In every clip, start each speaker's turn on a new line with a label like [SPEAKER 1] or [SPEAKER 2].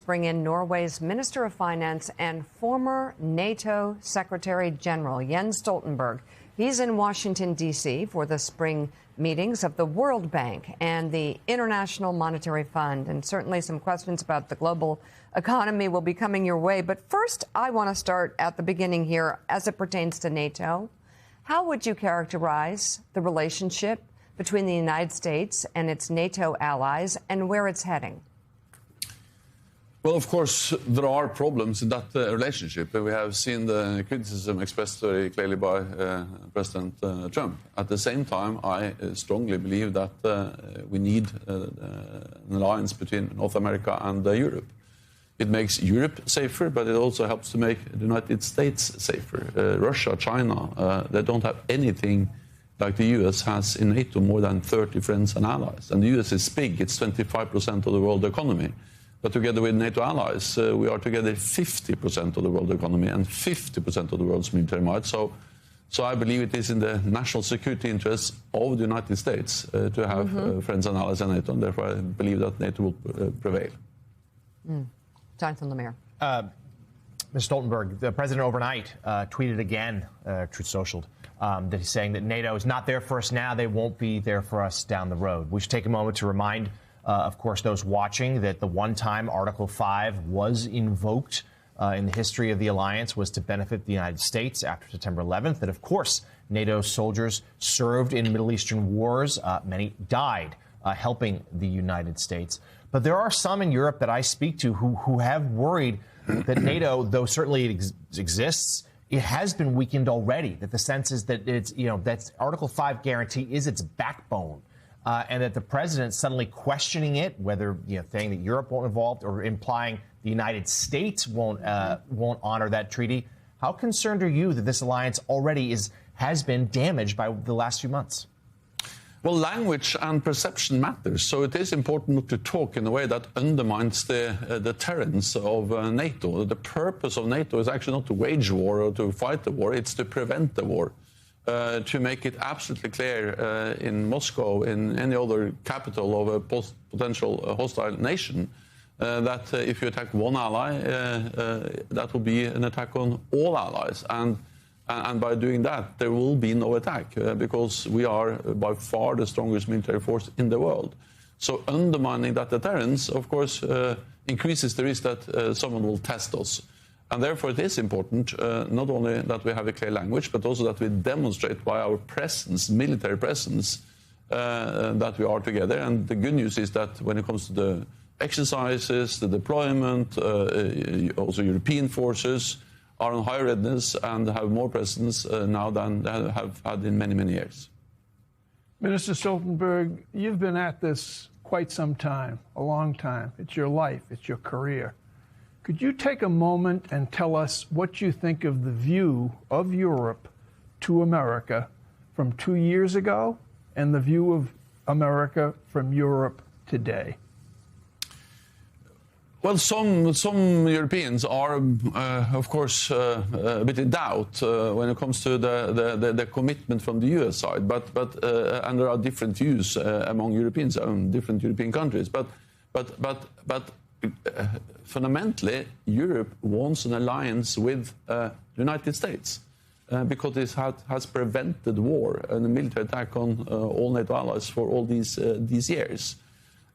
[SPEAKER 1] Bring in Norway's Minister of Finance and former NATO Secretary General Jens Stoltenberg. He's in Washington, D.C. for the spring meetings of the World Bank and the International Monetary Fund. And certainly some questions about the global economy will be coming your way. But first, I want to start at the beginning here as it pertains to NATO. How would you characterize the relationship between the United States and its NATO allies and where it's heading?
[SPEAKER 2] Well, of course, there are problems in that relationship. We have seen the criticism expressed very clearly by President Trump. At the same time, I strongly believe that we need an alliance between North America and Europe. It makes Europe safer, but it also helps to make the United States safer. Russia, China, they don't have anything like the U.S. has in NATO, more than 30 friends and allies. And the U.S. is big. It's 25% of the world economy. But together with NATO allies, we are together 50% of the world economy and 50% of the world's military might. So I believe it is in the national security interests of the United States to have friends and allies in NATO, and therefore I believe that NATO will prevail.
[SPEAKER 1] Jonathan Lemire.
[SPEAKER 3] Mr. Stoltenberg, the president overnight tweeted again, Truth Social, that he's saying that NATO is not there for us now. They won't be there for us down the road. We should take a moment to remind of course, those watching, that the one time Article 5 was invoked in the history of the alliance was to benefit the United States after September 11th. That, of course, NATO soldiers served in Middle Eastern wars. Many died helping the United States. But there are some in Europe that I speak to who have worried that NATO, though certainly it exists, it has been weakened already. That the sense is that it's, that Article 5 guarantee is its backbone. And that the president suddenly questioning it, whether saying that Europe won't involve or implying the United States won't honor that treaty. How concerned are you that this alliance already has been damaged by the last few months?
[SPEAKER 2] Well, language and perception matters, so it is important not to talk in a way that undermines the deterrence of NATO. The purpose of NATO is actually not to wage war or to fight the war; it's to prevent the war. To make it absolutely clear in Moscow, in any other capital of a potential hostile nation, that if you attack one ally, that will be an attack on all allies. And by doing that, there will be no attack, because we are by far the strongest military force in the world. So undermining that deterrence, of course, increases the risk that someone will test us. And therefore it is important not only that we have a clear language, but also that we demonstrate by our presence, military presence, that we are together. And the good news is that when it comes to the exercises, the deployment, also European forces are on higher readiness and have more presence now than they have had in many, many years.
[SPEAKER 4] Minister Stoltenberg, you've been at this quite some time, a long time. It's your life, it's your career. Could you take a moment and tell us what you think of the view of Europe to America from 2 years ago and the view of America from Europe today?
[SPEAKER 2] Well, some Europeans are, of course, a bit in doubt when it comes to the commitment from the U.S. side. But and there are different views among Europeans, different European countries. But fundamentally, Europe wants an alliance with the United States because it has prevented war and a military attack on all NATO allies for all these years.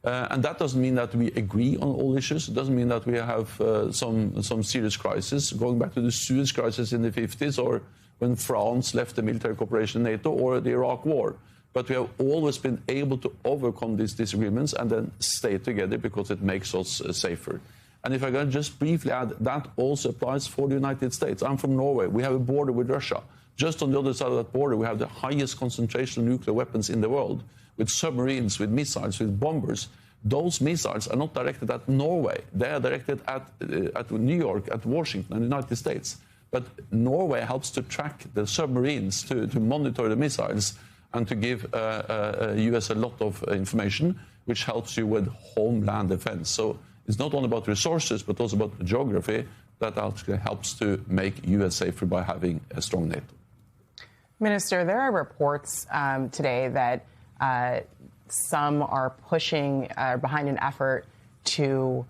[SPEAKER 2] And that doesn't mean that we agree on all issues. It doesn't mean that we have some serious crisis, going back to the Suez crisis in the 50s, or when France left the military cooperation in NATO, or the Iraq War. But we have always been able to overcome these disagreements and then stay together because it makes us safer. And if I can just briefly add, that also applies for the United States. I'm from Norway. We have a border with Russia. Just on the other side of that border, we have the highest concentration of nuclear weapons in the world, with submarines, with missiles, with bombers. Those missiles are not directed at Norway. They are directed at New York, at Washington, and the United States. But Norway helps to track the submarines, to monitor the missiles, and to give U.S. a lot of information, which helps you with homeland defense. So it's not only about resources, but also about geography that actually helps to make U.S. safer by having a strong NATO.
[SPEAKER 5] Minister, there are reports today that some are pushing behind an effort to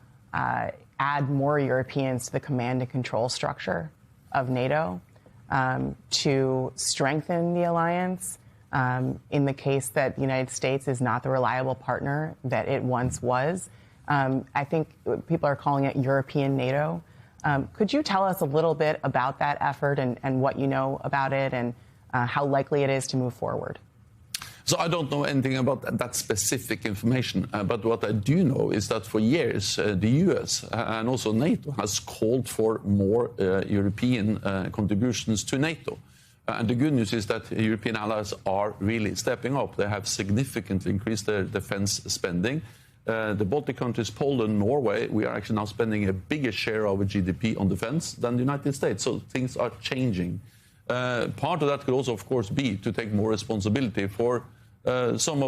[SPEAKER 5] add more Europeans to the command and control structure of NATO to strengthen the alliance in the case that the United States is not the reliable partner that it once was. I think people are calling it European NATO. Could you tell us a little bit about that effort and what you know about it and how likely it is to move forward?
[SPEAKER 2] So I don't know anything about that specific information, but what I do know is that for years the US and also NATO has called for more European contributions to NATO. And the good news is that European allies are really stepping up. They have significantly increased their defense spending. The Baltic countries, Poland, Norway, we are actually now spending a bigger share of our GDP on defense than the United States. So things are changing. Part of that could also, of course, be to take more responsibility for some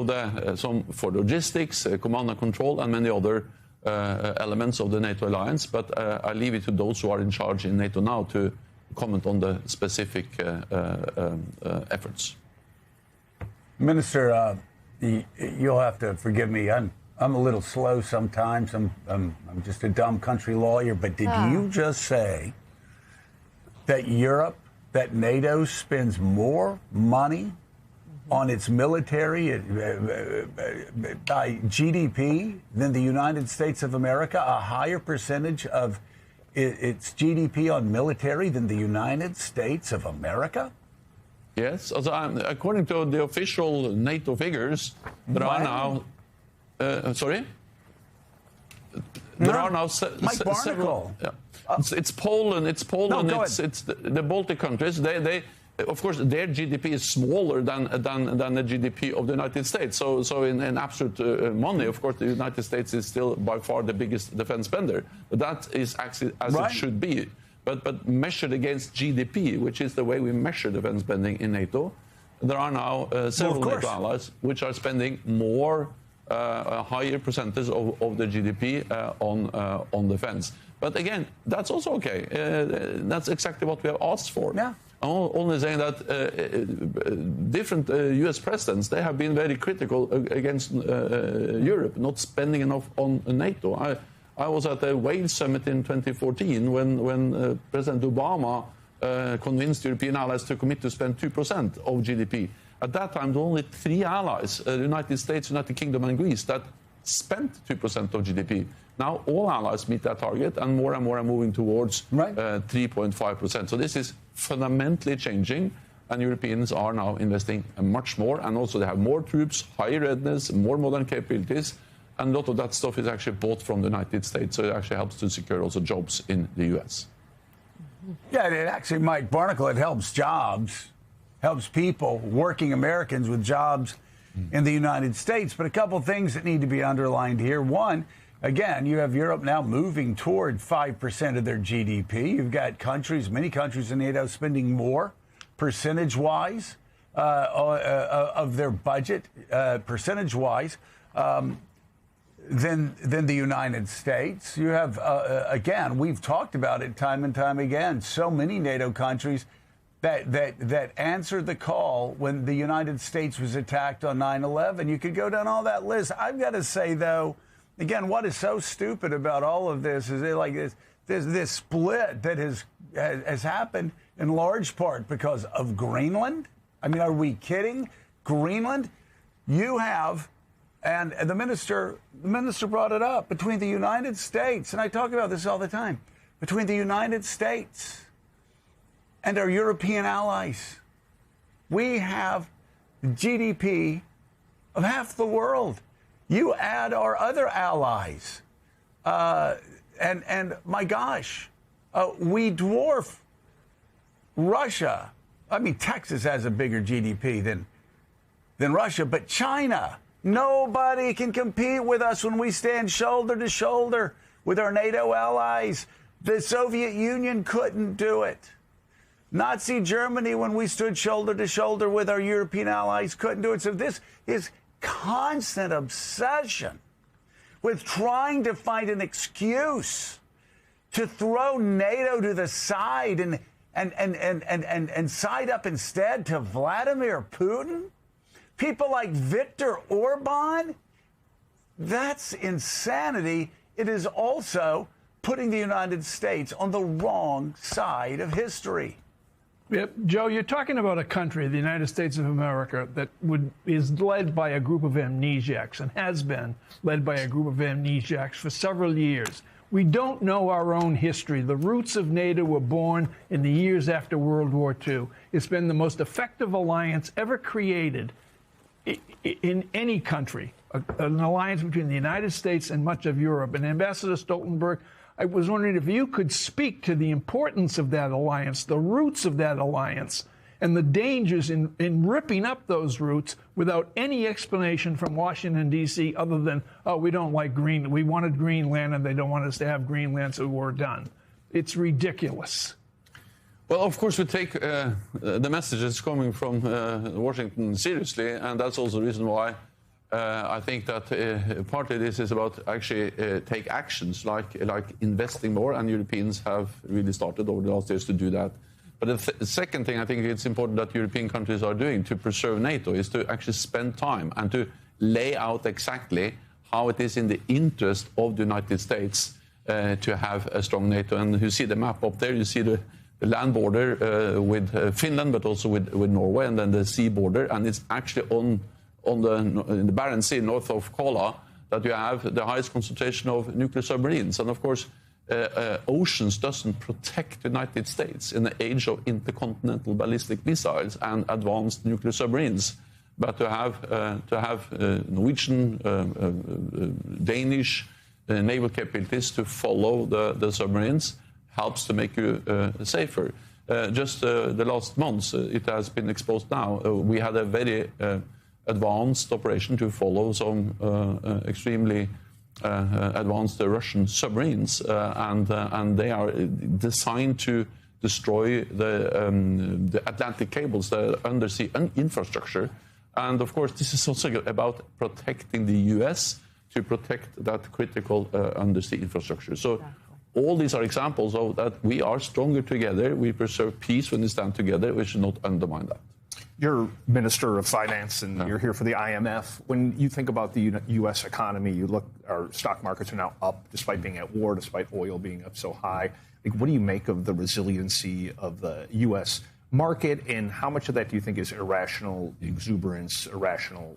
[SPEAKER 2] for logistics, command and control, and many other elements of the NATO alliance. But I leave it to those who are in charge in NATO now to comment on the specific efforts.
[SPEAKER 6] Minister, you'll have to forgive me. I'm a little slow sometimes. I'm just a dumb country lawyer. But did you just say that NATO spends more money on its military by GDP than the United States of America, a higher percentage of its GDP on military than the United States of America?
[SPEAKER 2] Yes, according to the official NATO figures, there are now. Sorry? There are now several. Yeah. It's Poland. It's Poland.
[SPEAKER 6] No,
[SPEAKER 2] it's the Baltic countries. They of course, their GDP is smaller than the GDP of the United States. So in absolute money, of course, the United States is still by far the biggest defense spender. But that is actually as it should be. But measured against GDP, which is the way we measure defense spending in NATO, there are now several NATO allies which are spending more, a higher percentage of the GDP on defense. But again, that's also okay. That's exactly what we have asked for.
[SPEAKER 6] Yeah.
[SPEAKER 2] I'm only saying that different U.S. presidents, they have been very critical against Europe not spending enough on NATO. I was at the Wales summit in 2014 when President Obama convinced European allies to commit to spend 2% of GDP. At that time, there were only 3 allies, the United States, United Kingdom and Greece, that spent 2% of GDP. Now all allies meet that target, and more are moving towards 3.5%. So this is fundamentally changing, and Europeans are now investing much more, and also they have more troops, higher readiness, more modern capabilities, and a lot of that stuff is actually bought from the United States, so it actually helps to secure also jobs in the U.S.
[SPEAKER 6] Yeah, it actually, Mike Barnicle, it helps jobs, helps people, working Americans with jobs in the United States. But a couple of things that need to be underlined here. One, again, you have Europe now moving toward 5% of their GDP. You've got countries, many countries in NATO spending more percentage-wise of their budget, percentage-wise, than the United States. You have, again, we've talked about it time and time again, so many NATO countries that answered the call when the United States was attacked on 9/11. You could go down all that list. I've got to say, though, again, what is so stupid about all of this is this split that has happened in large part because of Greenland. I mean, are we kidding? Greenland, you have, and the minister brought it up, between the United States, and I talk about this all the time, between the United States and our European allies, we have GDP of half the world. You add our other allies, and my gosh, we dwarf Russia. I mean, Texas has a bigger GDP than Russia, but China, nobody can compete with us when we stand shoulder to shoulder with our NATO allies. The Soviet Union couldn't do it. Nazi Germany, when we stood shoulder to shoulder with our European allies, couldn't do it. So this is constant obsession with trying to find an excuse to throw NATO to the side and side up instead to Vladimir Putin. People like Viktor Orban, that's insanity. It is also putting the United States on the wrong side of history.
[SPEAKER 4] Yep. Joe, you're talking about a country, the United States of America, that is led by a group of amnesiacs and has been led by a group of amnesiacs for several years. We don't know our own history. The roots of NATO were born in the years after World War II. It's been the most effective alliance ever created in any country, an alliance between the United States and much of Europe. And Ambassador Stoltenberg, I was wondering if you could speak to the importance of that alliance, the roots of that alliance, and the dangers in ripping up those roots without any explanation from Washington, D.C., other than, oh, we don't like Greenland. We wanted Greenland, and they don't want us to have Greenland, so we're done. It's ridiculous.
[SPEAKER 2] Well, of course, we take the messages coming from Washington seriously, and that's also the reason why I think that partly this is about actually take actions like investing more, and Europeans have really started over the last years to do that. But the second thing I think it's important that European countries are doing to preserve NATO is to actually spend time and to lay out exactly how it is in the interest of the United States to have a strong NATO. And you see the map up there, you see the land border with Finland, but also with Norway, and then the sea border, and it's actually in the Barents Sea, north of Kola, that you have the highest concentration of nuclear submarines. And of course, oceans doesn't protect the United States in the age of intercontinental ballistic missiles and advanced nuclear submarines. But to have Norwegian, Danish naval capabilities to follow the submarines helps to make you safer. Just the last months, it has been exposed now. We had a very advanced operation to follow some extremely advanced Russian submarines, and they are designed to destroy the Atlantic cables, the undersea infrastructure. And of course, this is also about protecting the U.S. to protect that critical undersea infrastructure. So all these are examples of that we are stronger together. We preserve peace when we stand together. We should not undermine that.
[SPEAKER 7] You're Minister of Finance, and you're here for the IMF. When you think about the U.S. economy, you look, our stock markets are now up despite being at war, despite oil being up so high. Like, what do you make of the resiliency of the U.S. market, and how much of that do you think is irrational exuberance, irrational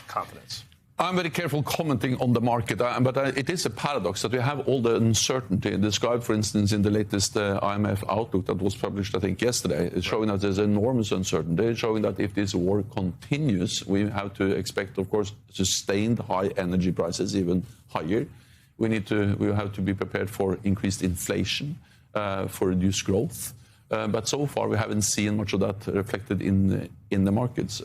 [SPEAKER 7] confidence?
[SPEAKER 2] I'm very careful commenting on the market, but it is a paradox that we have all the uncertainty described, for instance, in the latest IMF outlook that was published, I think, yesterday. It's showing that there's enormous uncertainty, showing that if this war continues, we have to expect, of course, sustained high energy prices, even higher. We have to be prepared for increased inflation, for reduced growth. But so far, we haven't seen much of that reflected in the markets.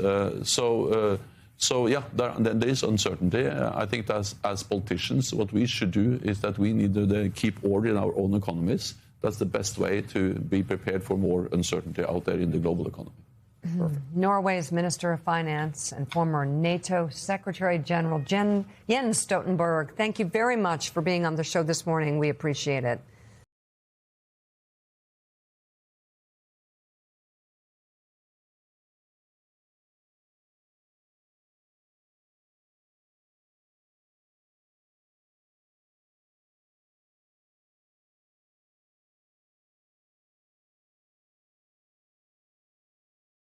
[SPEAKER 2] So yeah, there is uncertainty. I think that as politicians, what we should do is that we need to keep order in our own economies. That's the best way to be prepared for more uncertainty out there in the global economy.
[SPEAKER 1] Norway's Minister of Finance and former NATO Secretary General Jens Stoltenberg, thank you very much for being on the show this morning. We appreciate it.